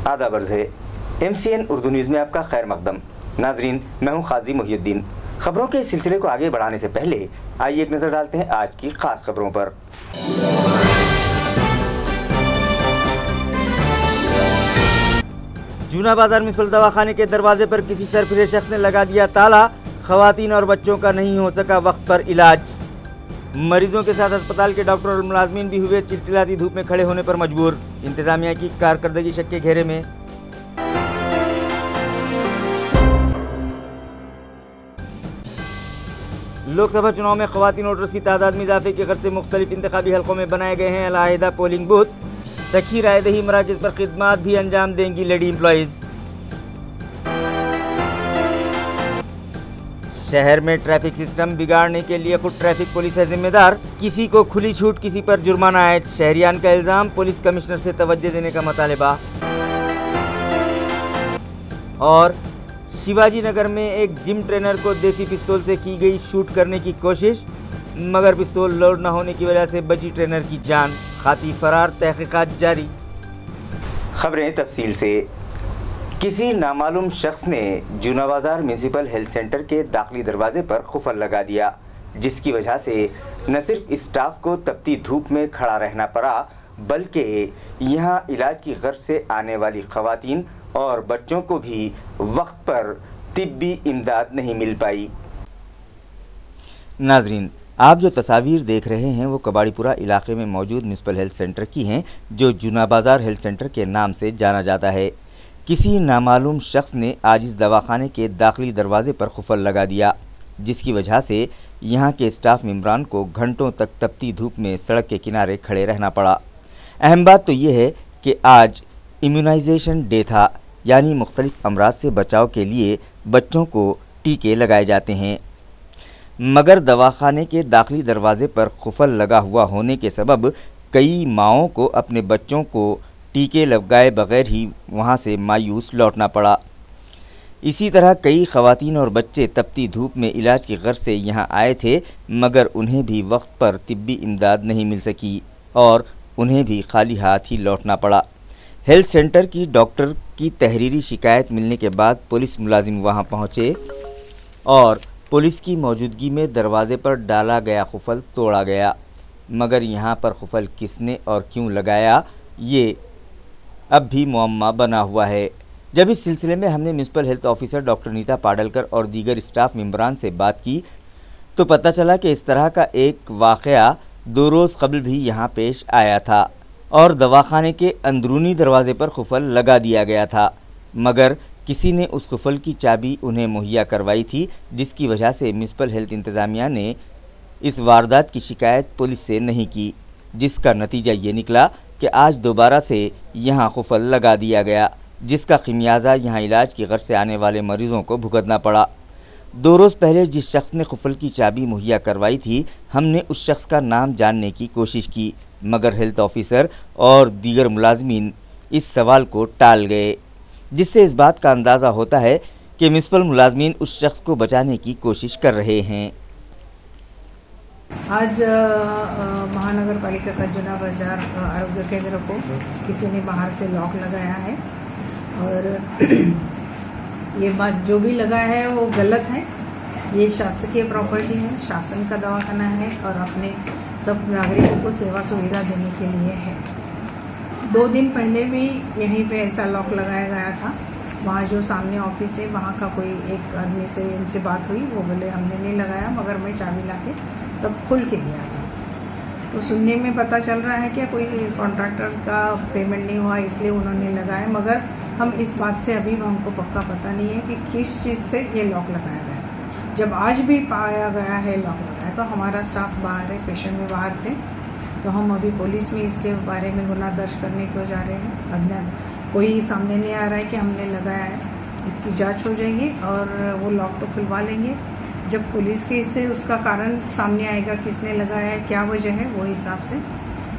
आदाब अर्ज़ है। MCN उर्दू न्यूज़ में आपका खैर मकदम। नाजरीन, मैं हूँ काजी मुहियुद्दीन। खबरों के इस सिलसिले को आगे बढ़ाने से पहले आइए एक नज़र डालते हैं आज की खास खबरों पर। जूना बाजार म्युनिसिपल दवाखाने के दरवाजे पर किसी सरफिरे शख्स ने लगा दिया ताला। खवातीन और बच्चों का नहीं हो सका वक्त पर इलाज। मरीजों के साथ अस्पताल के डॉक्टर और मुलाजमीन भी हुए चिलचिलाती धूप में खड़े होने पर मजबूर। इंतजामिया की कारकर्दगी शक के घेरे में। लोकसभा चुनाव में खवातीन वोटर्स की तादाद में इजाफे की गर्ज से मुख्तलिफ इंतखाबी हलकों में बनाए गए हैं अलहदा पोलिंग बूथ। सखी रायदही मराकज़ पर खिदमात भी अंजाम देंगी लेडी एम्प्लॉइज। शहर में ट्रैफिक सिस्टम बिगाड़ने के लिए खुद ट्रैफिक पुलिस है जिम्मेदार। किसी को खुली छूट, किसी पर जुर्माना आयद। शहरियान का इल्जाम, पुलिस कमिश्नर से तवज्जो देने का मुतालिबा। और शिवाजी नगर में एक जिम ट्रेनर को देसी पिस्तौल से की गई शूट करने की कोशिश, मगर पिस्तौल लोड न होने की वजह से बची ट्रेनर की जान। खाती फरार, तहकीकात जारी। खबरें तफसील से। किसी नामालूम शख्स ने जूना बाजार म्यूनसिपल हेल्थ सेंटर के दाखिली दरवाजे पर खुफल लगा दिया, जिसकी वजह से न सिर्फ स्टाफ को तपती धूप में खड़ा रहना पड़ा, बल्कि यहां इलाज की गर्ज से आने वाली खवातीन और बच्चों को भी वक्त पर तिब्बी इमदाद नहीं मिल पाई। नाजरीन, आप जो तस्वीर देख रहे हैं वो कबाड़ीपुरा इलाके में मौजूद म्यूनसिपल हेल्थ सेंटर की हैं, जो जूना बाजार हेल्थ सेंटर के नाम से जाना जाता है। किसी नामालूम शख्स ने आज इस दवाखाने के दाखिली दरवाजे पर खुफल लगा दिया, जिसकी वजह से यहाँ के स्टाफ मेंबरान को घंटों तक तपती धूप में सड़क के किनारे खड़े रहना पड़ा। अहम बात तो ये है कि आज इम्यूनाइजेशन डे था, यानी मुख्तलिफ अमराज से बचाव के लिए बच्चों को टीके लगाए जाते हैं, मगर दवाखाने के दाखिली दरवाजे पर खुफल लगा हुआ होने के सबब कई माओं को अपने बच्चों को टीके लगाए बगैर ही वहां से मायूस लौटना पड़ा। इसी तरह कई खवातीन और बच्चे तपती धूप में इलाज की गर्ज से यहां आए थे, मगर उन्हें भी वक्त पर तिब्बी इमदाद नहीं मिल सकी और उन्हें भी खाली हाथ ही लौटना पड़ा। हेल्थ सेंटर की डॉक्टर की तहरीरी शिकायत मिलने के बाद पुलिस मुलाजिम वहां पहुंचे और पुलिस की मौजूदगी में दरवाजे पर डाला गया खुफल तोड़ा गया, मगर यहां पर खुफल किसने और क्यों लगाया, ये अब भी मुअम्मा बना हुआ है। जब इस सिलसिले में हमने municipal health officer doctor Neeta Padalkar और दीगर स्टाफ मेंबरान से बात की तो पता चला कि इस तरह का एक वाक़या 2 रोज़ कबल भी यहाँ पेश आया था और दवाखाने के अंदरूनी दरवाजे पर खुफल लगा दिया गया था, मगर किसी ने उस खुफल की चाबी उन्हें मुहैया करवाई थी, जिसकी वजह से म्यूनसिपल हेल्थ इंतज़ामिया ने इस वारदात की शिकायत पुलिस से नहीं की, जिसका नतीजा ये निकला कि आज दोबारा से यहाँ खुफल लगा दिया गया, जिसका खमियाजा यहाँ इलाज की गर्ज से आने वाले मरीज़ों को भुगतना पड़ा। 2 रोज़ पहले जिस शख्स ने खुफल की चाबी मुहैया करवाई थी, हमने उस शख्स का नाम जानने की कोशिश की, मगर हेल्थ ऑफिसर और दीगर मुलाजमीन इस सवाल को टाल गए, जिससे इस बात का अंदाज़ा होता है कि म्यूनसिपल मुलाजमीन उस शख्स को बचाने की कोशिश कर रहे हैं। आज महानगर पालिका का जूना बाजार आरोग्य केंद्र को किसी ने बाहर से लॉक लगाया है और ये बात जो भी लगा है वो गलत है। ये शासकीय प्रॉपर्टी है, शासन का दवाखाना है और अपने सब नागरिकों को सेवा सुविधा देने के लिए है। 2 दिन पहले भी यहीं पे ऐसा लॉक लगाया गया था। वहाँ जो सामने ऑफिस है वहाँ का कोई एक आदमी से इनसे बात हुई, वो बोले हमने नहीं लगाया, मगर मैं चाबी लाके तब खुल के गया था। तो सुनने में पता चल रहा है कि कोई कॉन्ट्रैक्टर का पेमेंट नहीं हुआ इसलिए उन्होंने लगाया, मगर हम इस बात से अभी हमको पक्का पता नहीं है कि किस चीज़ से ये लॉक लगाया गया। जब आज भी पाया गया है लॉक लगाया तो हमारा स्टाफ बाहर है, पेशेंट भी बाहर थे, तो हम अभी पुलिस में इसके बारे में गुनाह दर्ज करने को जा रहे हैं। अध्ययन कोई सामने नहीं आ रहा है कि हमने लगाया है, इसकी जांच हो जाएगी और वो लॉक तो खुलवा लेंगे। जब पुलिस के इससे उसका कारण सामने आएगा, किसने लगाया है, क्या वजह है, वो हिसाब से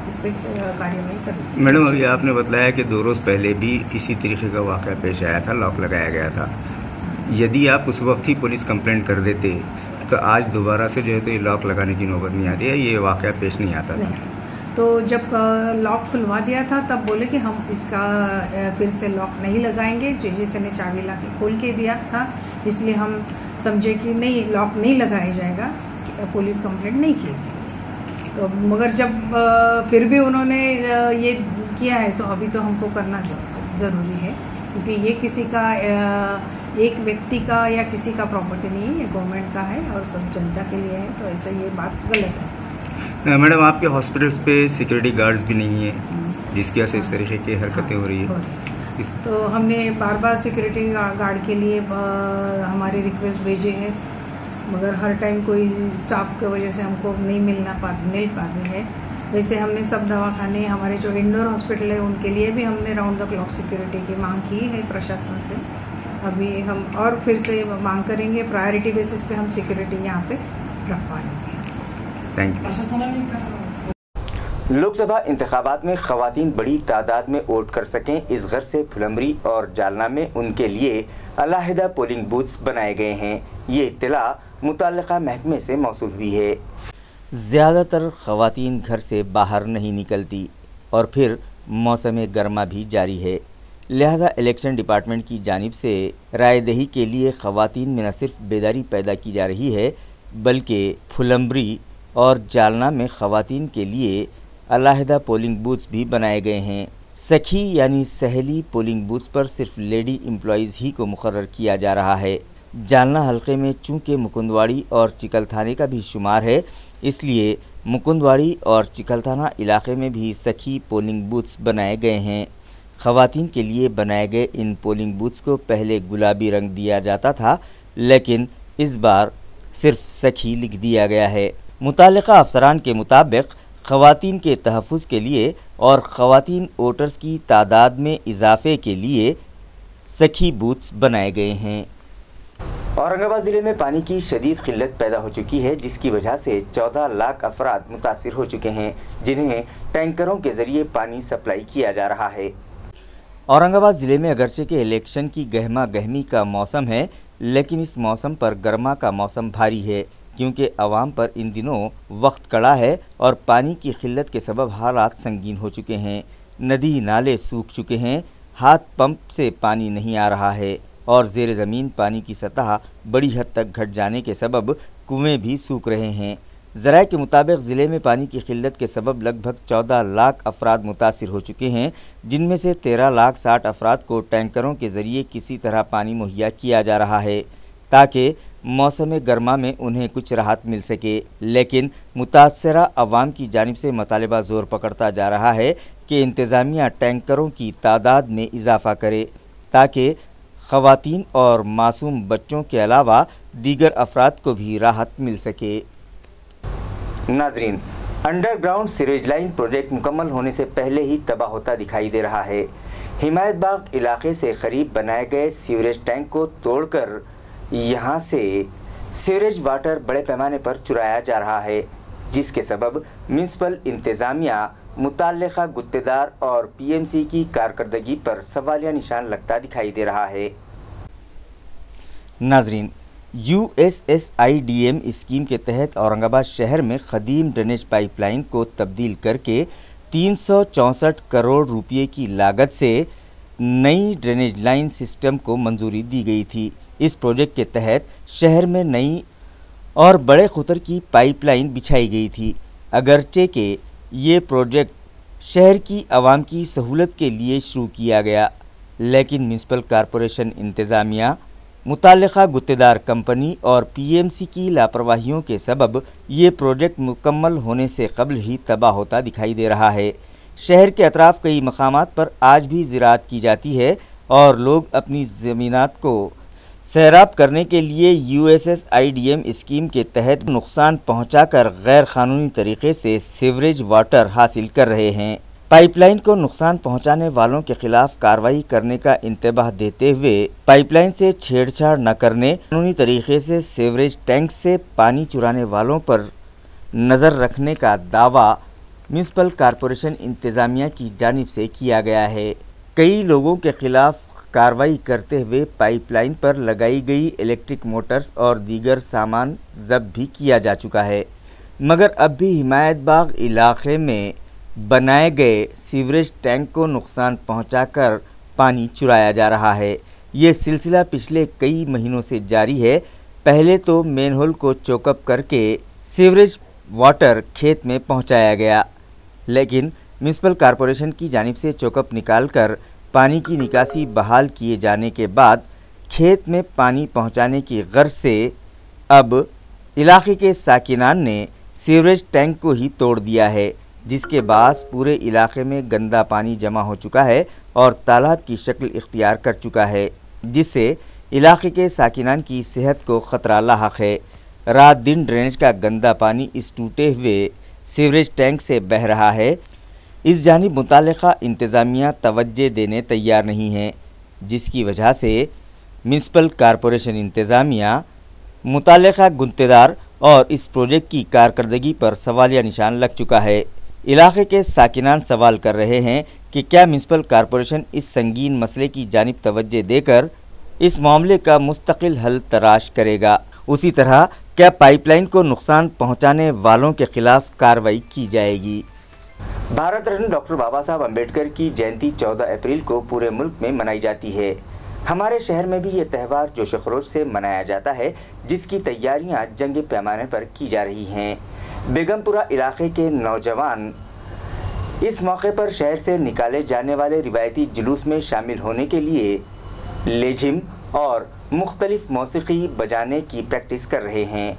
इस पर कार्यवाही करेंगे। मैडम, अभी आपने बताया कि 2 रोज़ पहले भी इसी तरीके का वाक़या पेश आया था, लॉक लगाया गया था। यदि आप उस वक्त ही पुलिस कंप्लेंट कर देते तो आज दोबारा से जो है तो ये लॉक लगाने की नौबत नहीं आती है, ये वाक़या पेश नहीं आता था। तो जब लॉक खुलवा दिया था तब बोले कि हम इसका फिर से लॉक नहीं लगाएंगे, जिसे ने चाबी ला के खोल के दिया था, इसलिए हम समझे कि नहीं, लॉक नहीं लगाया जाएगा, पुलिस कंप्लेंट नहीं की थी। तो मगर जब फिर भी उन्होंने ये किया है तो अभी तो हमको करना ज़रूरी है, क्योंकि ये किसी का एक व्यक्ति का या किसी का प्रॉपर्टी नहीं है, ये गवर्नमेंट का है और सब जनता के लिए है, तो ऐसा ये बात गलत है। मैडम, आपके हॉस्पिटल्स पे सिक्योरिटी गार्ड्स भी नहीं है, जिसकी वजह से इस तरीके की हरकतें हो रही है। तो हमने बार बार सिक्योरिटी गार्ड के लिए हमारे रिक्वेस्ट भेजे हैं, मगर हर टाइम कोई स्टाफ की वजह से हमको नहीं मिल पाते हैं। वैसे हमने सब दवाखाने, हमारे जो इंडोर हॉस्पिटल है उनके लिए भी हमने राउंड द क्लॉक सिक्योरिटी की मांग की है प्रशासन से। अभी हम और फिर से मांग करेंगे, प्रायोरिटी बेसिस पे हम सिक्योरिटी यहाँ पे रखवा लेंगे। Thank you. लोकसभा इंतखाबात में खवातीन बड़ी तादाद में वोट कर सकें, इस गर्ज से फुलंबरी और जालना में उनके लिए अलहदा पोलिंग बूथ्स बनाए गए हैं। ये इत्तला मुतल्लिका महकमे से मौसूल हुई है। ज़्यादातर खवातीन घर से बाहर नहीं निकलती और फिर मौसम गर्मा भी जारी है, लिहाजा इलेक्शन डिपार्टमेंट की जानिब से रायदही के लिए खवातीन में न सिर्फ बेदारी पैदा की जा रही है, बल्कि फुलंबरी और जालना में खवातीन के लिए अलहदा पोलिंग बूथ्स भी बनाए गए हैं। सखी यानी सहेली पोलिंग बूथ्स पर सिर्फ लेडी एम्प्लॉइज़ ही को मुकर्रर किया जा रहा है। जालना हलके में चूँकि मुकुंदवाड़ी और चिकलथाने का भी शुमार है, इसलिए मुकुंदवाड़ी और चिकलथाना इलाके में भी सखी पोलिंग बूथ्स बनाए गए हैं। खवातीन के लिए बनाए गए इन पोलिंग बूथ्स को पहले गुलाबी रंग दिया जाता था, लेकिन इस बार सिर्फ सखी लिख दिया गया है। मुताल्लिका अफसरान के मुताबिक खवातीन के तहफ़्फ़ुज़ के लिए और खवातीन वोटर्स की तादाद में इजाफे के लिए सखी बूथ्स बनाए गए हैं। औरंगाबाद ज़िले में पानी की शदीद किल्लत पैदा हो चुकी है, जिसकी वजह से 14 लाख अफराद मुतासिर हो चुके हैं, जिन्हें टैंकरों के ज़रिए पानी सप्लाई किया जा रहा है। औरंगाबाद ज़िले में अगरचे के इलेक्शन की गहमा गहमी का मौसम है, लेकिन इस मौसम पर गर्मा का मौसम भारी है, क्योंकि अवाम पर इन दिनों वक्त कड़ा है और पानी की किल्लत के सबब हालात संगीन हो चुके हैं। नदी नाले सूख चुके हैं, हाथ पंप से पानी नहीं आ रहा है और ज़ेर ज़मीन पानी की सतह बड़ी हद तक घट जाने के सबब कुएँ भी सूख रहे हैं। ज़राए के मुताबिक ज़िले में पानी की किल्लत के सबब लगभग 14 लाख अफराद मुतासिर हो चुके हैं, जिनमें से 13 लाख 60 अफराद को टैंकरों के ज़रिए किसी तरह पानी मुहैया किया जा रहा है, ताकि मौसम गर्मा में उन्हें कुछ राहत मिल सके। लेकिन मुतासरा अवाम की जानिब से मतालबा ज़ोर पकड़ता जा रहा है कि इंतज़ामिया टैंकरों की तादाद में इजाफ़ा करे, ताकि ख़वातीन और मासूम बच्चों के अलावा दीगर अफराद को भी राहत मिल सके। नाज़रीन, अंडरग्राउंड सीवेज लाइन प्रोजेक्ट मुकम्मल होने से पहले ही तबाह होता दिखाई दे रहा है। हिमायत बाग इलाके से करीब बनाए गए सीवरेज टैंक को तोड़कर यहाँ से सीवरेज वाटर बड़े पैमाने पर चुराया जा रहा है, जिसके सबब म्यूनसिपल इंतज़ामिया मुताल्लिका गुत्तेदार और पीएमसी की कारकर्दगी पर सवालिया निशान लगता दिखाई दे रहा है। नाज़रीन, USSIDM स्कीम के तहत औरंगाबाद शहर में ख़दीम ड्रेनेज पाइपलाइन को तब्दील करके 364 करोड़ रुपये की लागत से नई ड्रेनेज लाइन सिस्टम को मंजूरी दी गई थी। इस प्रोजेक्ट के तहत शहर में नई और बड़े खुतर की पाइपलाइन बिछाई गई थी। अगरचे के ये प्रोजेक्ट शहर की आवाम की सहूलत के लिए शुरू किया गया, लेकिन म्यूनसिपल कॉरपोरेशन इंतज़ामिया, मुताल्लिका गुत्तेदार कंपनी और पीएमसी की लापरवाहियों के सबब ये प्रोजेक्ट मुकम्मल होने से कबल ही तबाह होता दिखाई दे रहा है। शहर के अतराफ कई मकामात पर आज भी ज़राअत की जाती है और लोग अपनी ज़मीनात को सैराब करने के लिए USSIDM स्कीम के तहत नुकसान पहुंचाकर गैर कानूनी तरीके से सीवरेज वाटर हासिल कर रहे हैं। पाइपलाइन को नुकसान पहुंचाने वालों के खिलाफ कार्रवाई करने का इंतबाह देते हुए पाइपलाइन से छेड़छाड़ न करने, कानूनी तरीके से सीवरेज टैंक से पानी चुराने वालों पर नज़र रखने का दावा म्यूनसिपल कॉरपोरेशन इंतज़ामिया की जानिब से किया गया है। कई लोगों के खिलाफ कार्रवाई करते हुए पाइपलाइन पर लगाई गई इलेक्ट्रिक मोटर्स और दीगर सामान जब्त भी किया जा चुका है, मगर अब भी हिमायत बाग इलाके में बनाए गए सीवरेज टैंक को नुकसान पहुंचाकर पानी चुराया जा रहा है। ये सिलसिला पिछले कई महीनों से जारी है। पहले तो मेनहोल को चोकअप करके सीवरेज वाटर खेत में पहुंचाया गया, लेकिन म्यूनिसिपल कॉरपोरेशन की जानिब से चोकअप निकालकर पानी की निकासी बहाल किए जाने के बाद खेत में पानी पहुंचाने की गर्ज से अब इलाके के साकिनान ने सीवरेज टैंक को ही तोड़ दिया है, जिसके बास पूरे इलाके में गंदा पानी जमा हो चुका है और तालाब की शक्ल इख्तियार कर चुका है, जिससे इलाके के साकिनान की सेहत को ख़तरा लाहक है। रात दिन ड्रेनेज का गंदा पानी इस टूटे हुए सीवरेज टैंक से बह रहा है। इस जानिब मुताल्लिक़ा इंतज़ामिया तवज्जो देने तैयार नहीं है, जिसकी वजह से म्यूनिसिपल कॉरपोरेशन इंतज़ामिया मुताल्लिक़ा गुत्तेदार और इस प्रोजेक्ट की कारकर्दगी पर सवालिया निशान लग चुका है। इलाके के साकिनान सवाल कर रहे हैं कि क्या म्यूनिसिपल कॉरपोरेशन इस संगीन मसले की जानिब तवज्जो देकर इस मामले का मुस्तकिल हल तलाश करेगा। उसी तरह क्या पाइपलाइन को नुकसान पहुंचाने वालों के खिलाफ कार्रवाई की जाएगी। भारत रत्न डॉक्टर बाबा साहब अम्बेडकर की जयंती 14 अप्रैल को पूरे मुल्क में मनाई जाती है। हमारे शहर में भी ये त्यौहार जोश खरोश से मनाया जाता है, जिसकी तैयारियां जंगे पैमाने पर की जा रही हैं। बेगमपुरा इलाके के नौजवान इस मौके पर शहर से निकाले जाने वाले रिवायती जुलूस में शामिल होने के लिए लेझिम और मुख्तलिफ मौसीकी बजाने की प्रैक्टिस कर रहे हैं।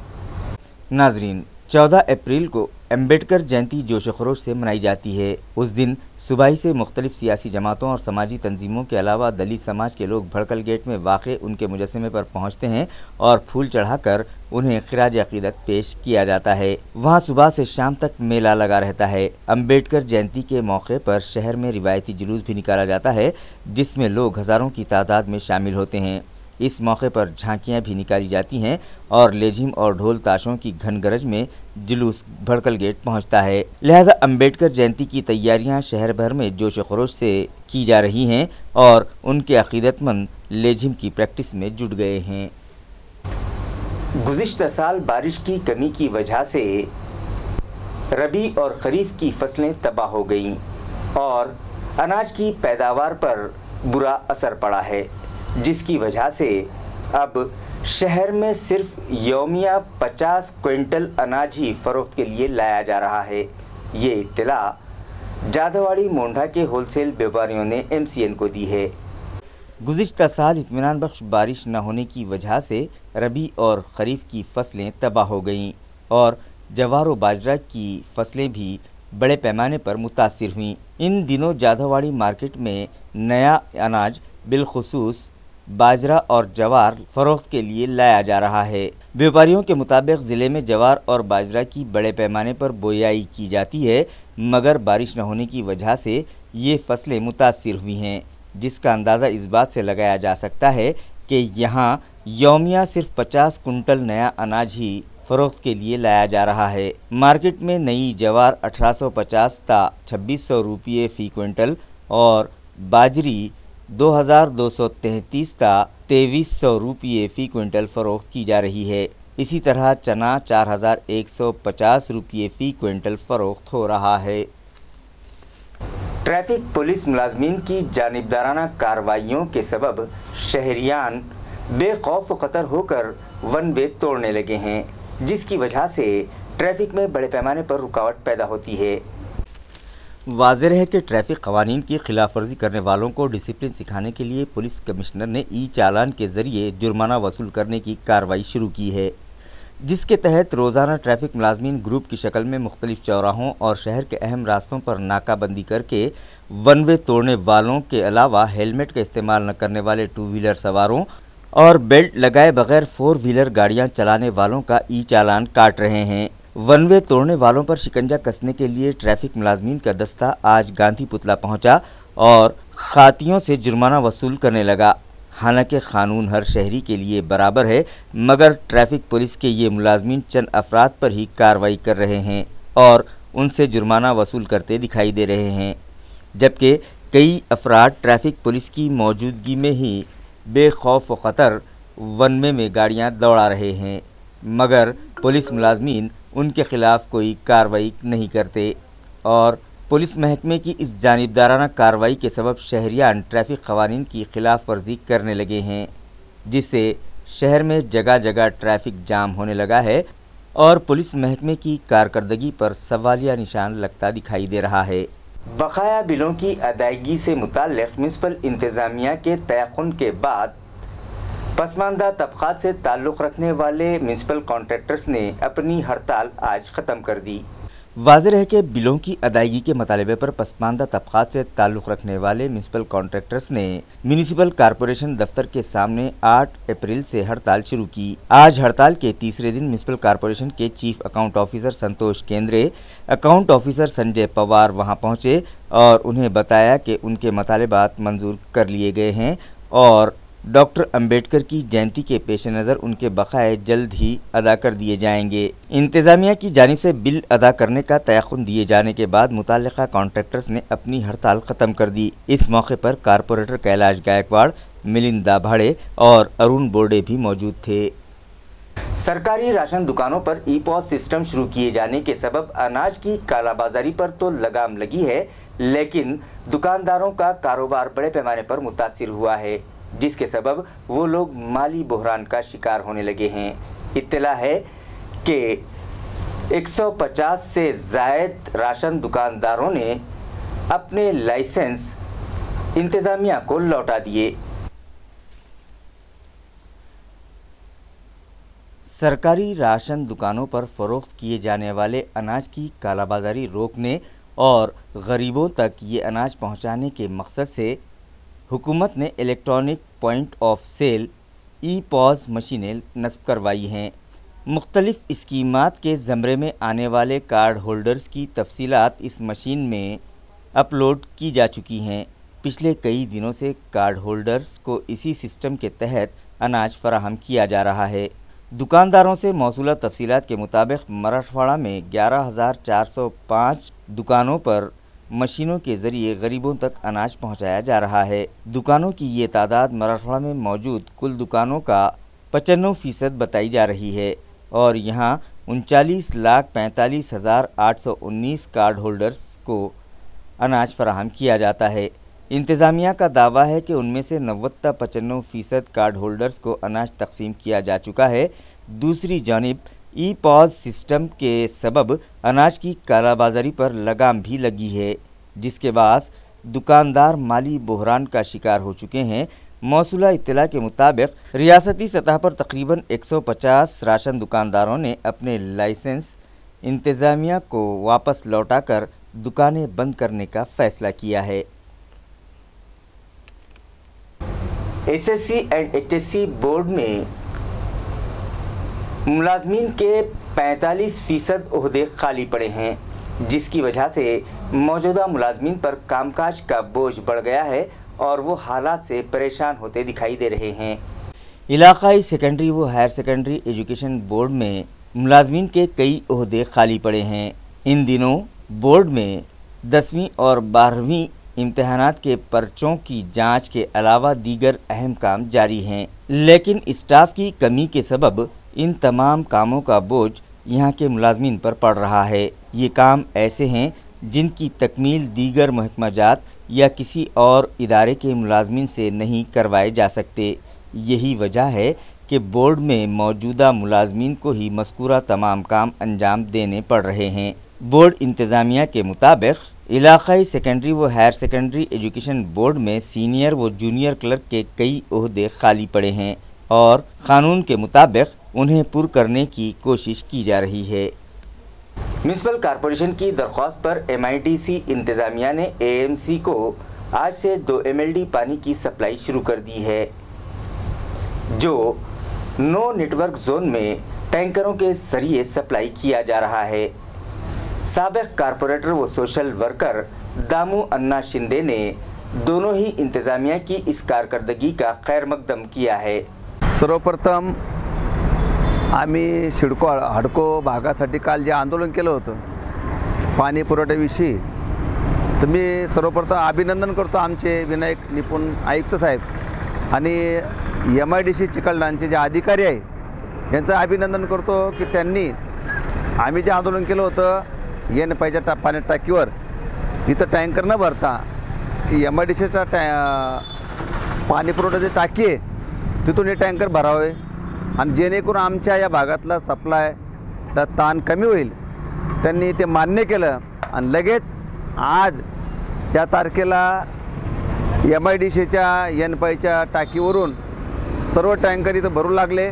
नाजरीन, 14 अप्रैल को अम्बेडकर जयंती जोश खरोश से मनाई जाती है। उस दिन सुबह ही से मुख्तलिफ सियासी जमातों और समाजी तंजीमों के अलावा दलित समाज के लोग भड़कल गेट में वाक़े उनके मुजस्समे पर पहुंचते हैं और फूल चढ़ाकर उन्हें खिराज अक़ीदत पेश किया जाता है। वहां सुबह से शाम तक मेला लगा रहता है। अम्बेडकर जयंती के मौके पर शहर में रिवायती जुलूस भी निकाला जाता है, जिसमें लोग हज़ारों की तादाद में शामिल होते हैं। इस मौके पर झांकियां भी निकाली जाती हैं और लेझिम और ढोल ताशों की घन गरज में जुलूस भड़कल गेट पहुंचता है। लिहाजा अम्बेडकर जयंती की तैयारियां शहर भर में जोश खरोश से की जा रही हैं और उनके अक़ीदतमंद लेझिम की प्रैक्टिस में जुट गए हैं। गुज़िश्ता साल बारिश की कमी की वजह से रबी और खरीफ की फसलें तबाह हो गईं और अनाज की पैदावार पर बुरा असर पड़ा है, जिसकी वजह से अब शहर में सिर्फ यौमिया 50 क्विंटल अनाज ही फ़रोख्त के लिए लाया जा रहा है। ये इत्तला जाधववाड़ी मोंढा के होलसेल व्यापारियों ने MCN को दी है। गुज़िश्ता साल इत्मीनान बख्श बारिश न होने की वजह से रबी और खरीफ की फसलें तबाह हो गईं और जवार व बाजरा की फसलें भी बड़े पैमाने पर मुतासिर हुईं। इन दिनों जाधववाड़ी मार्केट में नया अनाज बिलखुसूस बाजरा और जवार फ़रोख्त के लिए लाया जा रहा है। व्यापारियों के मुताबिक ज़िले में जवार और बाजरा की बड़े पैमाने पर बोयाई की जाती है, मगर बारिश न होने की वजह से ये फसलें मुतासिर हुई हैं, जिसका अंदाज़ा इस बात से लगाया जा सकता है कि यहाँ यौमिया सिर्फ 50 कुंटल नया अनाज ही फ़रोख्त के लिए लाया जा रहा है। मार्केट में नई जवार 1850 ता 2600 रुपये फ़ी क्विंटल और बाजरी 2233 ता 2300 रुपये फ़ी क्विंटल फ़रोख्त की जा रही है। इसी तरह चना 4150 रुपये फ़ी क्विंटल फ़रोख्त हो रहा है। ट्रैफिक पुलिस मुलाजमीन की जानिबदाराना कार्रवाइयों के सबब शहरियान बेखौफ व ख़तर होकर वन वे तोड़ने लगे हैं, जिसकी वजह से ट्रैफिक में बड़े पैमाने पर रुकावट पैदा होती है। वाज़ेह है कि ट्रैफिक क़वानीन की खिलाफ वर्जी करने वालों को डिसिप्लिन सिखाने के लिए पुलिस कमिश्नर ने चालान के ज़रिए जुर्माना वसूल करने की कार्रवाई शुरू की है, जिसके तहत रोज़ाना ट्रैफिक मुलाजमीन ग्रुप की शक्ल में मुख्तलिफ चौराहों और शहर के अहम रास्तों पर नाकाबंदी करके वन वे तोड़ने वालों के अलावा हेलमेट का इस्तेमाल न करने वाले 2 व्हीलर सवारों और बेल्ट लगाए बगैर 4 व्हीलर गाड़ियाँ चलाने वालों का चालान काट रहे हैं। वन वे तोड़ने वालों पर शिकंजा कसने के लिए ट्रैफिक मुलाजमीन का दस्ता आज गांधी पुतला पहुंचा और खातियों से जुर्माना वसूल करने लगा। हालांकि कानून हर शहरी के लिए बराबर है, मगर ट्रैफिक पुलिस के ये मुलाजमीन चंद अफराद पर ही कार्रवाई कर रहे हैं और उनसे जुर्माना वसूल करते दिखाई दे रहे हैं, जबकि कई अफराद ट्रैफिक पुलिस की मौजूदगी में ही बेखौफ व ख़तर वन में गाड़ियाँ दौड़ा रहे हैं, मगर पुलिस मुलाजमीन उनके ख़िलाफ़ कोई कार्रवाई नहीं करते और पुलिस महकमे की इस जानिबदाराना कार्रवाई के सबब शहरियान ट्रैफिक कवानीन की खिलाफ वर्जी करने लगे हैं, जिससे शहर में जगह जगह ट्रैफिक जाम होने लगा है और पुलिस महकमे की कारकर्दगी पर सवालिया निशान लगता दिखाई दे रहा है। बकाया बिलों की अदायगी से मुताल्लिक़ म्युनिसिपल इंतज़ामिया के तयक़ुन के बाद पसमानदा तबक़ात से ताल्लुक़ रखने वाले म्युनिसिपल कॉन्ट्रैक्टर्स ने अपनी हड़ताल आज ख़त्म कर दी। वाज़ेह है कि बिलों की अदायगी के मुतालबे पर पसमानदा तबक़ात से ताल्लुक़ रखने वाले म्युनिसिपल कॉन्ट्रैक्टर्स ने म्युनिसिपल कॉरपोरेशन दफ्तर के सामने 8 अप्रैल से हड़ताल शुरू की। आज हड़ताल के तीसरे दिन म्युनिसिपल कॉरपोरेशन के चीफ अकाउंट ऑफिसर संतोष केंद्रे, अकाउंट ऑफिसर संजय पवार वहां पहुंचे और उन्हें बताया कि उनके मुतालबात मंजूर कर लिए गए हैं और डॉक्टर अंबेडकर की जयंती के पेश नज़र उनके बकाए जल्द ही अदा कर दिए जाएंगे। इंतज़ामिया की जानिब से बिल अदा करने का तयक़ुन दिए जाने के बाद मुताल्लिक़ा कॉन्ट्रैक्टर्स ने अपनी हड़ताल ख़त्म कर दी। इस मौके पर कारपोरेटर कैलाश गायकवाड़, मिलिंद दाभाड़े और अरुण बोर्डे भी मौजूद थे। सरकारी राशन दुकानों पर ई-पॉस सिस्टम शुरू किए जाने के सबब अनाज की कालाबाजारी पर तो लगाम लगी है, लेकिन दुकानदारों का कारोबार बड़े पैमाने पर मुतासिर हुआ है, जिसके सबब वो लोग माली बहरान का शिकार होने लगे हैं। इत्तला है कि 150 से ज़ायद राशन दुकानदारों ने अपने लाइसेंस इंतज़ामिया को लौटा दिए। सरकारी राशन दुकानों पर फ़रोख्त किए जाने वाले अनाज की कालाबाजारी रोकने और गरीबों तक ये अनाज पहुंचाने के मकसद से हुकूमत ने electronic point of sale EPOS मशीनें नस्ब करवाई हैं। मुख्तलिफ स्कीमात के ज़मरे में आने वाले कार्ड होल्डर्स की तफसीलात इस मशीन में अपलोड की जा चुकी हैं। पिछले कई दिनों से कार्ड होल्डर्स को इसी सिस्टम के तहत अनाज फराहम किया जा रहा है। दुकानदारों से मौसूला तफसीलात के मुताबिक मराठवाड़ा में 11,405 दुकानों पर मशीनों के ज़रिए गरीबों तक अनाज पहुंचाया जा रहा है। दुकानों की ये तादाद मराठवाड़ा में मौजूद कुल दुकानों का 95% बताई जा रही है और यहाँ 39,45,819 कार्ड होल्डर्स को अनाज फराहम किया जाता है। इंतज़ामिया का दावा है कि उनमें से 90-95% कार्ड होल्डर्स को अनाज तकसीम किया जा चुका है। दूसरी जानिब ई-पॉस सिस्टम के सबब अनाज की कालाबाजारी पर लगाम भी लगी है, जिसके बाद दुकानदार माली बहरान का शिकार हो चुके हैं। मौसूला इत्तला के मुताबिक रियासती सतह पर तकरीबन 150 राशन दुकानदारों ने अपने लाइसेंस इंतज़ामिया को वापस लौटाकर दुकानें बंद करने का फ़ैसला किया है। एसएससी एंड एचएससी बोर्ड में मुलाजमीन के 45% ओहदे खाली पड़े हैं, जिसकी वजह से मौजूदा मुलाजमीन पर कामकाज का बोझ बढ़ गया है और वो हालात से परेशान होते दिखाई दे रहे हैं। इलाकाई सेकेंडरी व हायर सेकेंडरी एजुकेशन बोर्ड में मुलाजमीन के कई ओहदे खाली पड़े हैं। इन दिनों बोर्ड में 10वीं और 12वीं इम्तहानात के पर्चों की जांच के अलावा दीगर अहम काम जारी हैं, लेकिन स्टाफ की कमी के सबब इन तमाम कामों का बोझ यहाँ के मुलाजमीन पर पड़ रहा है। ये काम ऐसे हैं जिनकी तकमील दीगर महकमाजात या किसी और इदारे के मुलाजमीन से नहीं करवाए जा सकते। यही वजह है कि बोर्ड में मौजूदा मुलाजमीन को ही मज़कूरा तमाम काम अंजाम देने पड़ रहे हैं। बोर्ड इंतज़ामिया के मुताबिक इलाकाई सेकेंडरी व हायर सेकेंडरी एजुकेशन बोर्ड में सीनियर व जूनियर क्लर्क के कई ओहदे खाली पड़े हैं और क़ानून के मुताबिक उन्हें पुर करने की कोशिश की जा रही है। म्युनिसिपल कॉरपोरेशन की दरख्वास्त पर MIDC इंतज़ामिया ने AMC को आज से 2 MLD पानी की सप्लाई शुरू कर दी है, जो नो नेटवर्क जोन में टैंकरों के ज़रिए सप्लाई किया जा रहा है। साबिक़ कारपोरेटर व सोशल वर्कर दामू अन्ना शिंदे ने दोनों ही इंतज़ामिया की इस कारकर्दगी का खैर मकदम किया है। सर्वप्रथम आम्ही शिडको हडको भागासाठी काल जे आंदोलन केलं होतं पाणी पुरवठ्याविषयी, तर मी सर्वप्रथम अभिनंदन करतो आमचे विनायक निपुण आयुक्त साहेब आणि MIDC चिकलठाणचे जे अधिकारी आहे यांचं अभिनंदन करतो की त्यांनी आम्ही जे आंदोलन केलं होतं येणं पाहिजे पाणी टाकीवर इथं टँकर न भरता MIDCचा पाणी पुरवठ्याची टाकी आहे तिथून हे टँकर भरावे आणि जेणेकरून आमच्या या भागातला सप्लायला ताण कमी होईल. त्यांनी ते मान्य केलं आणि लगेच आज त्या तारखेला MIDCच्या NPच्या टाकीवरून सर्व टँकर इथं भरू लागले.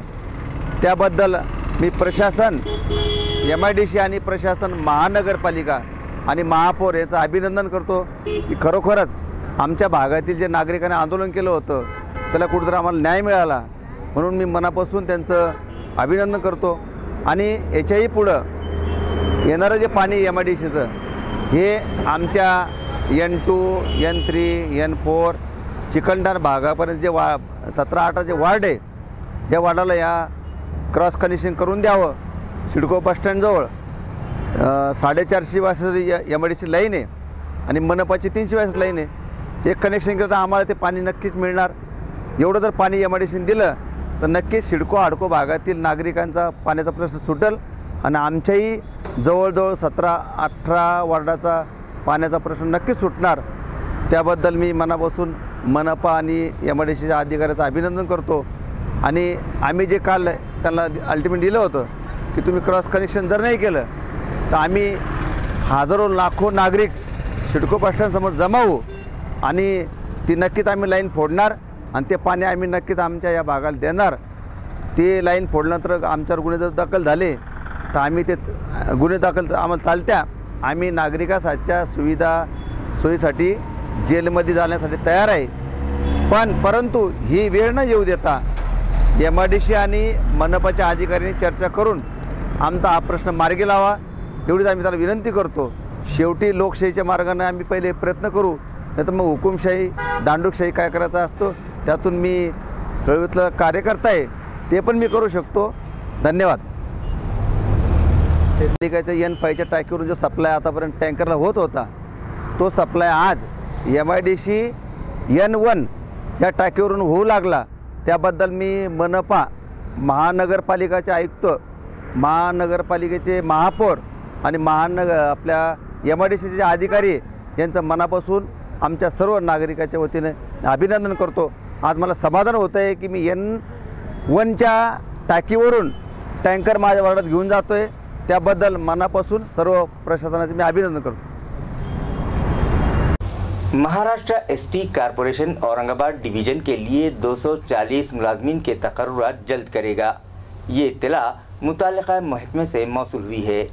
त्याबद्दल मी प्रशासन MIDC आणि प्रशासन महानगरपालिका आणि महापौर याचं अभिनंदन करतो की खरोखरच आमच्या भागातील जे नागरिकांनी आंदोलन केलं होतं त्याला कुठेतरी आम्हाला न्याय मिळाला म्हणून मी मनापासून त्यांचं अभिनंदन करतो. आणि याच्याही पुढं येणारं जे पाणी MIDCचं हे आमच्या N2 N3 N4 चिकलठाण भागापर्यंत जे 17-18 जे वार्ड आहे या वार्डाला या क्रॉस कनेक्शन करून द्यावं. सिडको बसस्टँडजवळ 450 वासाची MIDC लाईन आहे आणि मनपाची 300 वासाची लाईन आहे. एक कनेक्शन केलं तर आम्हाला ते पाणी नक्कीच मिळणार. एवढं जर पाणी MIDCने दिलं तर नक्कीच सिडको हाडको भागातील नागरिकांचा पाण्याचा प्रश्न सुटेल आणि आमच्याही जवळजवळ 17-18 वार्डाचा पाण्याचा प्रश्न नक्कीच सुटणार. त्याबद्दल मी मनापासून मनपा आणि MIDCच्या अधिकाऱ्याचं अभिनंदन करतो. आणि आम्ही जे काल त्यांना अल्टिमेट दिलं होतं की तुम्ही क्रॉस कनेक्शन जर नाही केलं तर आम्ही हजारो लाखो नागरिक सिडको बसस्टँडसमोर जमा होऊ आणि ती नक्कीच आम्ही लाईन फोडणार आणि ते पाणी आम्ही नक्कीच आमच्या या भागाला देणार. ते लाईन फोडल्यानंतर आमच्यावर गुन्हे जर दाखल झाले तर आम्ही ते गुन्हे दाखल आम्हाला चालत्या आम्ही नागरिकांच्या सुविधा सोयीसाठी जेलमध्ये जाण्यासाठी तयार आहे. परंतु ही वेळ न येऊ देता MIDC आणि मनपाच्या अधिकाऱ्यांनी चर्चा करून आमचा हा प्रश्न मार्गी लावा एवढीच आम्ही त्याला विनंती करतो. शेवटी लोकशाहीच्या मार्गाने आम्ही पहिले प्रयत्न करू नाही तर मग हुकुमशाही दांडूकशाही काय करायचा असतो त्यातून मी सळवीतलं कार्य करताय ते पण मी करू शकतो. धन्यवाद. पालिकेच्या NPच्या टाकीवरून जो सप्लाय आतापर्यंत टँकरला होत होता तो सप्लाय आज MIDC N1 या टाकीवरून होऊ लागला. त्याबद्दल मी मनपा महानगरपालिकाचे आयुक्त महानगरपालिकेचे महापौर आणि आपल्या MIDCचे अधिकारी यांचं मनापासून आमच्या सर्व नागरिकाच्या वतीने अभिनंदन करतो. आज मला समाधान होतं आहे की मी N1च्या टाकीवरून टँकर माझ्या वार्डात घेऊन जातो आहे. त्याबद्दल मनापासून सर्व प्रशासनाचे मी अभिनंदन करतो. Maharashtra ST corporation Aurangabad division के लिए 240 मुलाजमीन के तकर्रुरात जल्द करेगा. ये इत्तला मुताल्लिक़ा महकमे से मौसूल हुई है.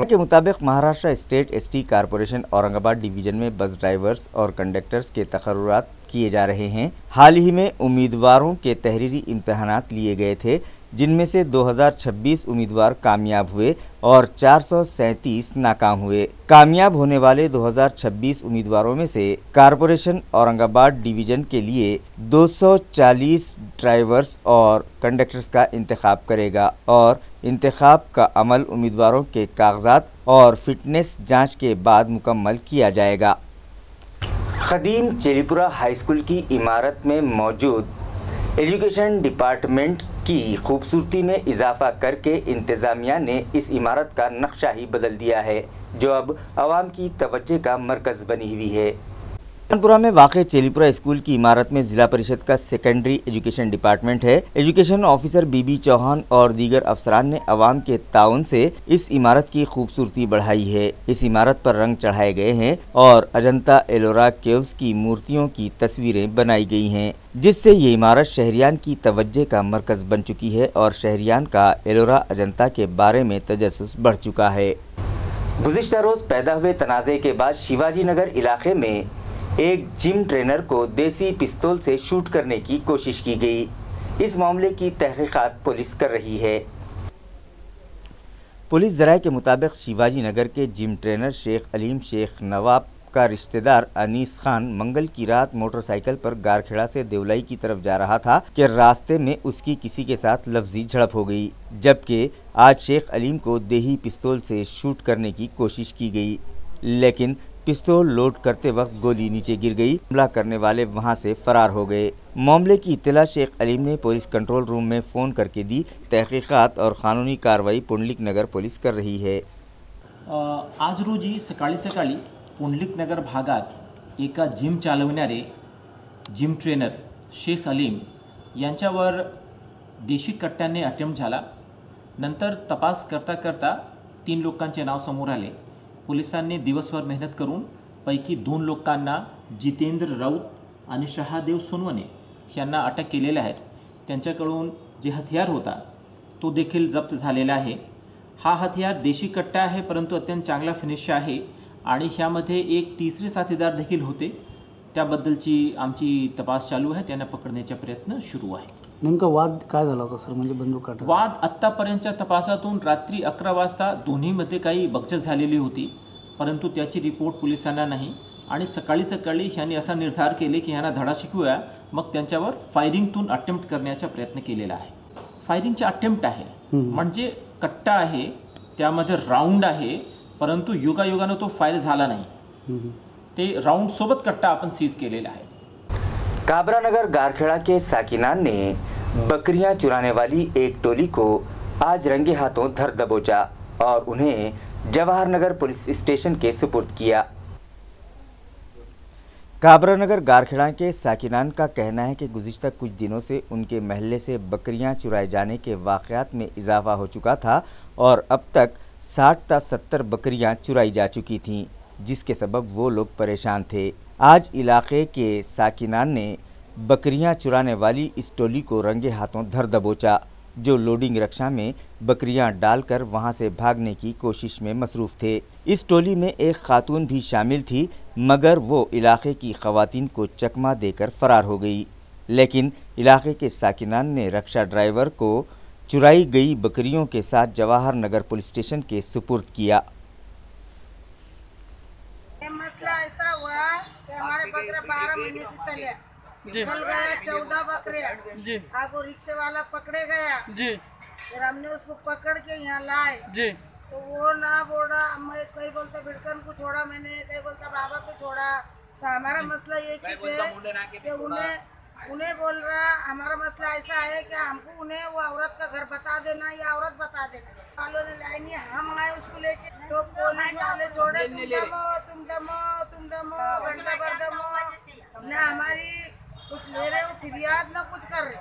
के मुताबिक Maharashtra state ST corporation Aurangabad division में बस ड्राइवर्स और कंडक्टर्स के तकर्रुरात किए जा रहे हैं. हाल ही में उम्मीदवारों के तहरीरी इम्तहानात लिए गए थे जिनमें से 2026 उम्मीदवार कामयाब हुए और 437 नाकाम हुए. कामयाब होने वाले 2026 उम्मीदवारों में से कॉरपोरेशन औरंगाबाद डिवीज़न के लिए 240 ड्राइवर्स और कंडक्टर्स का इंतखाब करेगा और इंतखाब का अमल उम्मीदवारों के कागजात और फिटनेस जांच के बाद मुकम्मल किया जाएगा. खदीम चेलीपुरा हाई स्कूल की इमारत में मौजूद एजुकेशन डिपार्टमेंट की खूबसूरती में इजाफा करके इंतज़ामिया ने इस इमारत का नक्शा ही बदल दिया है जो अब आवाम की तवज्जो का मरकज़ बनी हुई है. कानपुरा में वाक़ चेलीपुरा स्कूल की इमारत में ज़िला परिषद का सेकेंडरी एजुकेशन डिपार्टमेंट है. एजुकेशन ऑफिसर बीबी चौहान और दीगर अफसरान ने अवाम के ताउन से इस इमारत की खूबसूरती बढ़ाई है. इस इमारत पर रंग चढ़ाए गए हैं और अजंता एलोरा केव्स की मूर्तियों की तस्वीरें बनाई गई हैं जिससे ये इमारत शहरियान की तवज्जो का मरकज़ बन चुकी है और शहरियान का एलोरा अजंता के बारे में तजस्सुस बढ़ चुका है. गुज़िश्ता रोज़ पैदा हुए तनाज़े के बाद शिवाजी नगर इलाके में एक जिम ट्रेनर को देसी पिस्तौल से शूट करने की कोशिश की गई. इस मामले की तहकीकात पुलिस कर रही है. पुलिस ज़राए के मुताबिक शिवाजी नगर के जिम ट्रेनर शेख अलीम शेख नवाब का रिश्तेदार अनीस खान मंगल की रात मोटरसाइकिल पर गारखेड़ा से देवलाई की तरफ जा रहा था कि रास्ते में उसकी किसी के साथ लफ्जी झड़प हो गई. जबकि आज शेख अलीम को देही पिस्तौल से शूट करने की कोशिश की गई लेकिन पिस्तौल लोड करते वक्त गोली नीचे गिर गई. हमला करने वाले वहां से फरार हो गए. मामले की इत्तला शेख अलीम ने पुलिस कंट्रोल रूम में फ़ोन करके दी. तहकीकात और क़ानूनी कार्रवाई पुंडलिक नगर पुलिस कर रही है. आज रोजी सकाळी पुंडलिक नगर भागात एका जिम चालवणारे जिम ट्रेनर शेख अलीम यांच्यावर देशी कट्ट्याने अटेम्प्ट झाला. नंतर तपास करता करता 3 लोकांचे नाव समोर आले. पोलिसांनी दिवसभर मेहनत करून पैकी 2 लोकांना जितेंद्र राऊत आणि शहादेव सोनवणे यांना अटक केलेले आहेत. त्यांच्याकडून जे हथियार होता तो देखील जप्त झालेला आहे. हा हथियार देशी कट्टा आहे, परंतु अत्यंत चांगला फिनिश आहे आणि ह्यामध्ये एक तिसरे साथीदार देखील होते. त्याबद्दलची आमची तपास चालू आहे. त्यांना पकडण्याचा प्रयत्न सुरू आहे. नेमका वाद काय झाला होता सर, म्हणजे बंदूक काटा? वाद आत्तापर्यंतच्या तपासातून रात्री 11 वाजता दोन्हीमध्ये काही बकचक झालेली होती, परंतु त्याची रिपोर्ट पोलिसांना नाही. आणि सकाळी ह्यांनी असा निर्धार केले की ह्यांना धडा शिकवूया. मग त्यांच्यावर फायरिंगतून अटेम्प्ट करण्याचा प्रयत्न केलेला आहे. फायरिंगचे अटेम्प्ट आहे म्हणजे कट्टा आहे, त्यामध्ये राऊंड आहे, परंतु युगायुगानं तो फायर झाला नाही. ते राउंड सोबत कट्टा अपन सीज केलेला है. काबरा नगर गारखेड़ा के साकिनान ने बकरियां चुराने वाली एक टोली को आज रंगे हाथों धर दबोचा और उन्हें जवाहर नगर पुलिस स्टेशन के सुपुर्द किया. काबरा नगर गारखेड़ा के साकिनान का कहना है कि गुज़िश्ता कुछ दिनों से उनके महल्ले से बकरियां चुराए जाने के वाक़यात में इजाफा हो चुका था और अब तक 60 से 70 बकरियां चुराई जा चुकी थीं, जिसके सबब वो लोग परेशान थे. आज इलाके के साकिनान ने बकरियां चुराने वाली इस टोली को रंगे हाथों धर दबोचा, जो लोडिंग रक्षा में बकरियां डालकर वहां से भागने की कोशिश में मसरूफ़ थे. इस टोली में एक खातून भी शामिल थी, मगर वो इलाके की ख़वातीन को चकमा देकर फ़रार हो गई. लेकिन इलाके के साकिनान ने रक्षा ड्राइवर को चुराई गई बकरियों के साथ जवाहर नगर पुलिस स्टेशन के सुपुर्द किया. मसला ऐसा हुआ कि हमारे बकरे 12 महीने से चले निकल गया 14 बकरे जी. आपको रिक्शे वाला पकड़े गया जी. फिर हमने उसको पकड़ के यहाँ लाए जी. तो वो ना बोला, मैं कहीं बोलता भिड़कन को छोड़ा, मैंने कहीं बोलता बाबा को छोड़ा. तो हमारा मसला ये कि उन्हें बोल रहा हमारा मसला ऐसा है कि हमको उन्हें वो औरत का घर बता देना या औरत बता देना. वालों ने लाइन हम आए उसको लेके, तो पुलिस वाले छोड़े तुम दमो घंटा भर दमो ना हमारी कुछ ले रहे हो फिरियाद ना कुछ कर रहे.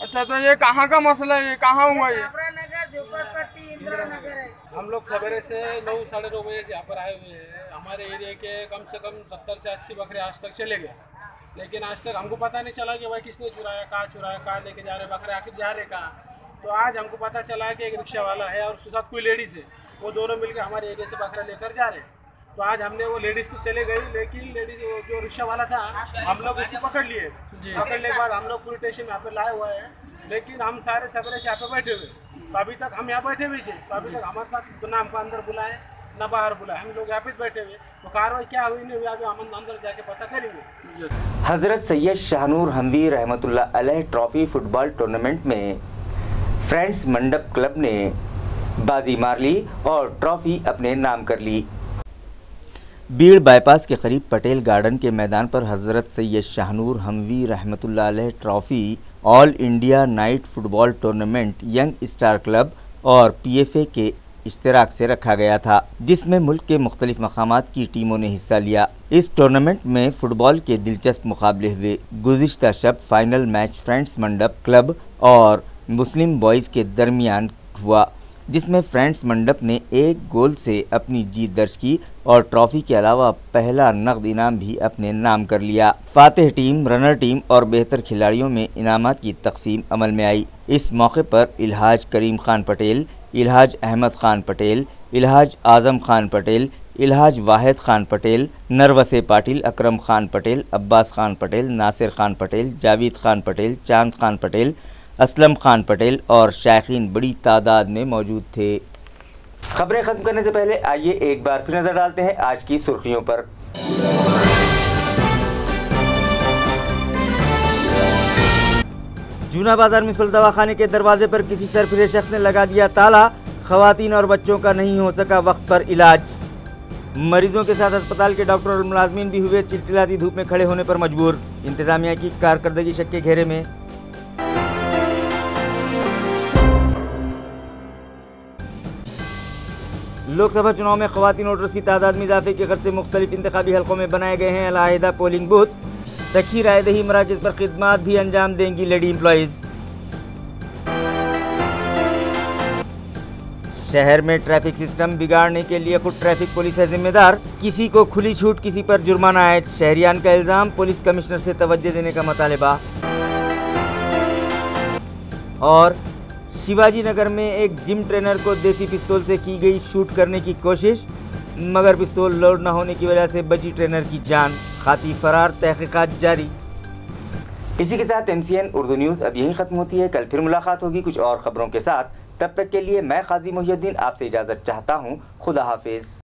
अच्छा, तो ये कहाँ का मसला है? ये कहाँ हुआ? ये काबरा नगर झोपड़पट्टी इंदिरा नगर है. हम लोग सवेरे से 9 साढ़े 9 बजे यहाँ पर आए हुए हैं. हमारे एरिया के कम से कम 70 से 80 बकरे आज तक चले गए, लेकिन आज तक हमको पता नहीं चला कि भाई किसने चुराया, कहाँ लेके जा रहे बकरे, आखिर जा रहे कहाँ. तो आज हमको पता चला है कि एक रिक्शा वाला है और उसके साथ कोई लेडीज़ है, वो दोनों मिलकर हमारे एरिया से बकरा लेकर जा रहे हैं. तो आज हमने वो लेडीज़ तो चले गई, लेकिन लेडीज़ जो रिक्शा वाला था हम लोग उसको पकड़ लिए. पकड़ने के बाद हम लोग पुलिस स्टेशन यहाँ पे लाए हुए हैं, लेकिन हम सारे सवेरे से यहाँ पे बैठे हुए. तो अभी तक हम यहाँ बैठे हुए थे, तो अभी तक हमारे साथ ना हमको अंदर बुलाए ना बाहर बुलाए, हम लोग यहाँ पे बैठे हुए. तो कार्रवाई क्या हुई नहीं हुई अभी हम अंदर जाके पता करेंगे. हज़रत सैयद शाहनूर हमवी रहमतुल्लाह अलैह ट्रॉफी फुटबॉल टूर्नामेंट में फ्रेंड्स मंडप क्लब ने बाजी मार ली और ट्रॉफी अपने नाम कर ली. बीड़ बाईपास के करीब पटेल गार्डन के मैदान पर हज़रत सैयद शाहनूर हमवी रहमतुल्लाह अलैह trophy all India night football tournament young star club और PFA के इश्तराक से रखा गया था, जिसमें मुल्क के मुख्तलिफ मकामात की टीमों ने हिस्सा लिया. इस टूर्नामेंट में फ़ुटबॉल के दिलचस्प मुकाबले हुए. गुज़िश्ता शब फाइनल मैच फ्रेंड्स मंडप क्लब और मुस्लिम बॉयज़ के दरमियान हुआ, जिसमें फ्रेंड्स मंडप ने 1 गोल से अपनी जीत दर्ज की और ट्रॉफ़ी के अलावा पहला नकद इनाम भी अपने नाम कर लिया. फातिह टीम, रनर टीम और बेहतर खिलाड़ियों में इनामात की तकसीम अमल में आई. इस मौके पर इल्हाज करीम खान पटेल, इल्हाज अहमद खान पटेल, इल्हाज आज़म खान पटेल, इल्हाज वाहिद खान पटेल, नरवसे पाटिल, अकरम खान पटेल, अब्बास खान पटेल, नासिर खान पटेल, जावेद खान पटेल, चांद खान पटेल, असलम खान पटेल और शायकीन बड़ी तादाद में मौजूद थे. खबरें ख़त्म करने से पहले आइए एक बार फिर नज़र डालते हैं आज की सुर्खियों पर. जूना बाजार म्युनिसिपल दवाखाने के दरवाजे पर किसी सरफिरे शख्स ने लगा दिया ताला. खवातीन और बच्चों का नहीं हो सका वक्त पर इलाज. मरीजों के साथ अस्पताल के डॉक्टर और मुलाजमीन भी हुए चिलचिलाती धूप में खड़े होने पर मजबूर. इंतजामिया की कारकर्दगी शक के घेरे में. लोक सभा चुनाव में ख़वातीन वोटर्स की तादाद में इजाफे की गर्ज से मुख्तलिफ इंतखाबी हलकों में बनाए गए हैं अलहदा पोलिंग बूथ। सखी रायदही मराकज़ पर खिदमात भी अंजाम देंगी लेडी एम्प्लॉइज़। शहर में ट्रैफिक सिस्टम बिगाड़ने के लिए खुद ट्रैफिक पुलिस है जिम्मेदार, किसी को खुली छूट किसी पर जुर्माना है। शहरियान का इल्ज़ाम, पुलिस कमिश्नर से तवज्जो देने का मुतालबा। और शिवाजी नगर में एक जिम ट्रेनर को देसी पिस्तौल से की गई शूट करने की कोशिश, मगर पिस्तौल लोड न होने की वजह से बची ट्रेनर की जान, खाती फरार, तहकीकात जारी। इसी के साथ MCN उर्दू न्यूज़ अब यहीं ख़त्म होती है। कल फिर मुलाकात होगी कुछ और ख़बरों के साथ। तब तक के लिए मैं काजी मोहिउद्दीन आपसे इजाज़त चाहता हूँ। खुदा हाफिज़।